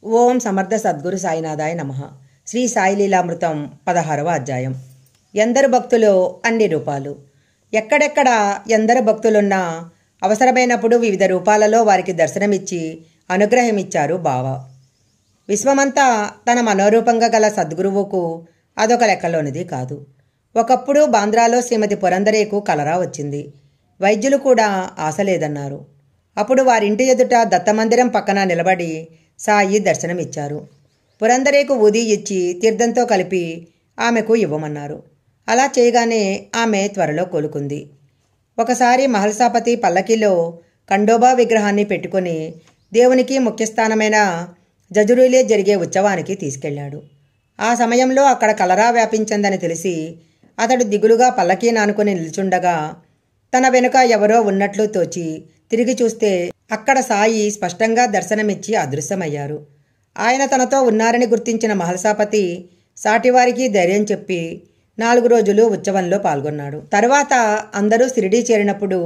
ఓం సమర్థ సద్గురు సాయినాథాయ నమః. శ్రీ సాయి లీలామృతం 16వ అధ్యాయం. ఎందరు భక్తులు అన్ని రూపాలు. ఎక్కడెక్కడ ఎందరు భక్తులున్నా అవసరమైనప్పుడు వివిధ రూపాలలో వారికి దర్శనమిచ్చి అనుగ్రహమిచ్చారు బావ. విశ్వమంతా తన మనోరూపంగా గల సద్గురువుకు అదొక లెక్కలోనిది కాదు. ఒకప్పుడు బాంద్రాలో శ్రీమతి పురందరేకు కలరా వచ్చింది. వైద్యులు కూడా ఆశ లేదన్నారు. అప్పుడు వారింటి ఎదుట దత్తమందిరం పక్కన నిలబడి సాయి దర్శనమిచ్చారు. పురందరేకు ఊది ఇచ్చి తీర్థంతో కలిపి ఆమెకు ఇవ్వమన్నారు. అలా చేయగానే ఆమె త్వరలో కోలుకుంది. ఒకసారి మహల్సాపతి పల్లకీలో ఖండోబా విగ్రహాన్ని పెట్టుకుని దేవునికి ముఖ్యస్థానమైన జజురీలే జరిగే ఉత్సవానికి తీసుకెళ్లాడు. ఆ సమయంలో అక్కడ కలరా వ్యాపించిందని తెలిసి అతడు దిగులుగా పల్లకీ నానుకొని నిల్చుండగా తన వెనుక ఎవరో ఉన్నట్లు తోచి తిరిగి చూస్తే అక్కడ సాయి స్పష్టంగా దర్శనమిచ్చి అదృశ్యమయ్యారు. ఆయన తనతో ఉన్నారని గుర్తించిన మహల్సాపతి సాటివారికి ధైర్యం చెప్పి 4 రోజులు ఉత్సవంలో పాల్గొన్నాడు. తరువాత అందరూ షిరిడీ చేరినప్పుడు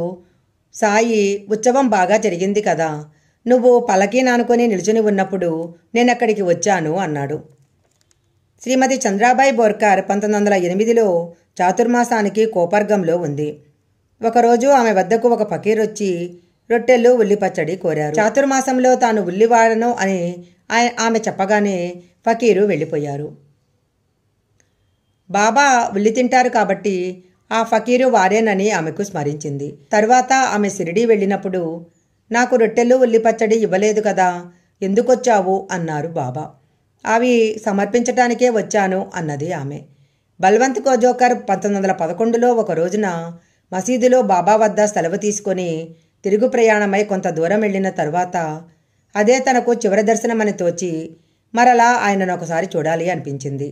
సాయి, ఉత్సవం బాగా జరిగింది కదా, నువ్వు పల్లకీ నానుకొని నిల్చుని ఉన్నప్పుడు నేనక్కడికి వచ్చాను అన్నాడు. శ్రీమతి చంద్రాబాయి బోర్కర్ 1908లో చాతుర్మాసానికి కోపర్గంలో ఉంది. ఒకరోజు ఆమె వద్దకు ఒక ఫకీర్ వచ్చి రొట్టెలు ఉల్లి పచ్చడి కోరారు. చాతుర్మాసంలో తాను ఉల్లివాడను అని ఆమె చెప్పగానే ఫకీరు వెళ్ళిపోయారు. బాబా ఉల్లి తింటారు కాబట్టి ఆ ఫకీరు వారేనని ఆమెకు స్మరించింది. తరువాత ఆమె షిరిడీ వెళ్ళినప్పుడు నాకు రొట్టెలు ఉల్లి పచ్చడి ఇవ్వలేదు కదా, ఎందుకొచ్చావు అన్నారు బాబా. అవి సమర్పించటానికే వచ్చాను అన్నది ఆమె. బల్వంత్ కోజోకర్ 1911లో ఒక రోజున మసీదులో బాబా వద్ద సెలవు తీసుకొని తిరుగు ప్రయాణమై కొంత దూరం వెళ్ళిన తరువాత అదే తనకు చివరి దర్శనమని తోచి మరలా ఆయనను ఒకసారి చూడాలి అనిపించింది.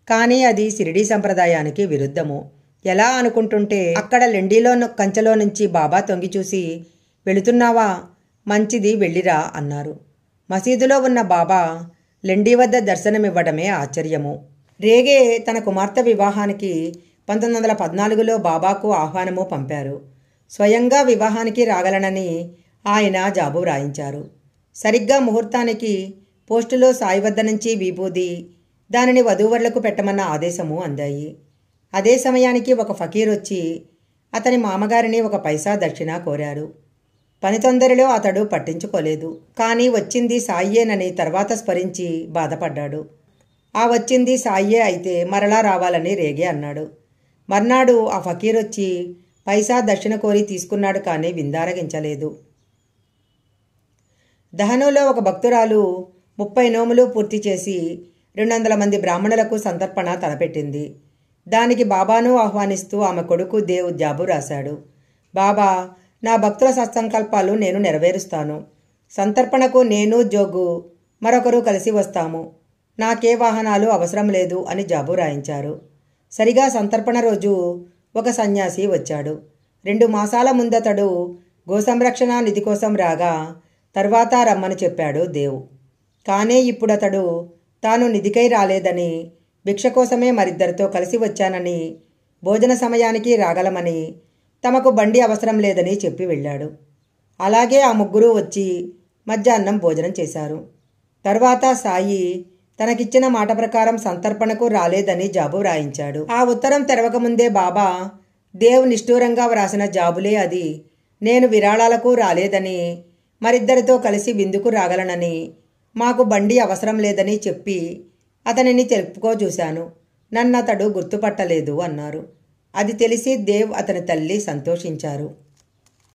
కానీ అది షిరిడీ సంప్రదాయానికి విరుద్ధము. ఎలా అనుకుంటుంటే అక్కడ లెండీలో కంచెలో నుంచి బాబా తొంగి చూసి, వెళుతున్నావా, మంచిది వెళ్ళిరా అన్నారు. మసీదులో ఉన్న బాబా లెండీ వద్ద దర్శనమివ్వడమే ఆశ్చర్యము. రేగే తన కుమార్తె వివాహానికి 1914లో బాబాకు ఆహ్వానము పంపారు. స్వయంగా వివాహానికి రాగలనని ఆయన జాబు వ్రాయించారు. సరిగ్గా ముహూర్తానికి పోస్టులో సాయి వద్ద నుంచి విభూది, దానిని వధూవరులకు పెట్టమన్న ఆదేశము అందాయి. అదే సమయానికి ఒక ఫకీర్ వచ్చి అతని మామగారిని 1 పైసా దక్షిణ కోరారు. పని తొందరలో అతడు పట్టించుకోలేదు. కానీ వచ్చింది సాయియేనని తర్వాత స్మరించి బాధపడ్డాడు. ఆ వచ్చింది సాయియే అయితే మరలా రావాలని రేగే అన్నాడు. మర్నాడు ఆ ఫకీర్ వచ్చి పైసా దక్షిణ కోరి తీసుకున్నాడు, కానీ విందారగించలేదు. దహనులో ఒక భక్తురాలు 30 నోములు పూర్తి చేసి 200 మంది బ్రాహ్మణులకు సంతర్పణ తలపెట్టింది. దానికి బాబాను ఆహ్వానిస్తూ ఆమె కొడుకు దేవ్ జాబు రాశాడు. బాబా, నా భక్తుల సత్సంకల్పాలు నేను నెరవేరుస్తాను. సంతర్పణకు నేను, జోగు మరొకరు కలిసి వస్తాము. నాకే వాహనాలు అవసరం లేదు అని జాబు రాయించారు. సరిగా సంతర్పణ రోజు ఒక సన్యాసి వచ్చాడు. 2 మాసాల ముందతడు గోసంరక్షణ నిధి కోసం రాగా తర్వాత రమ్మని చెప్పాడు దేవ్. కానీ ఇప్పుడతడు తాను నిధికై రాలేదని, భిక్ష కోసమే మరిద్దరితో కలిసి వచ్చానని, భోజన సమయానికి రాగలమని, తమకు బండి అవసరం లేదని చెప్పి వెళ్ళాడు. అలాగే ఆ ముగ్గురు వచ్చి మధ్యాహ్నం భోజనం చేశారు. తర్వాత సాయి తనకిచ్చిన మాట ప్రకారం సంతర్పణకు రాలేదని జాబు వ్రాయించాడు. ఆ ఉత్తరం తెరవకముందే బాబా, దేవ్ నిష్ఠూరంగా వ్రాసిన జాబులే అది, నేను విరాళాలకు రాలేదని, మరిద్దరితో కలిసి విందుకు రాగలనని, మాకు బండి అవసరం లేదని చెప్పి అతనిని తెలుపుకోజూశాను. నన్నతడు గుర్తుపట్టలేదు అన్నారు. అది తెలిసి దేవ్, అతని తల్లి సంతోషించారు.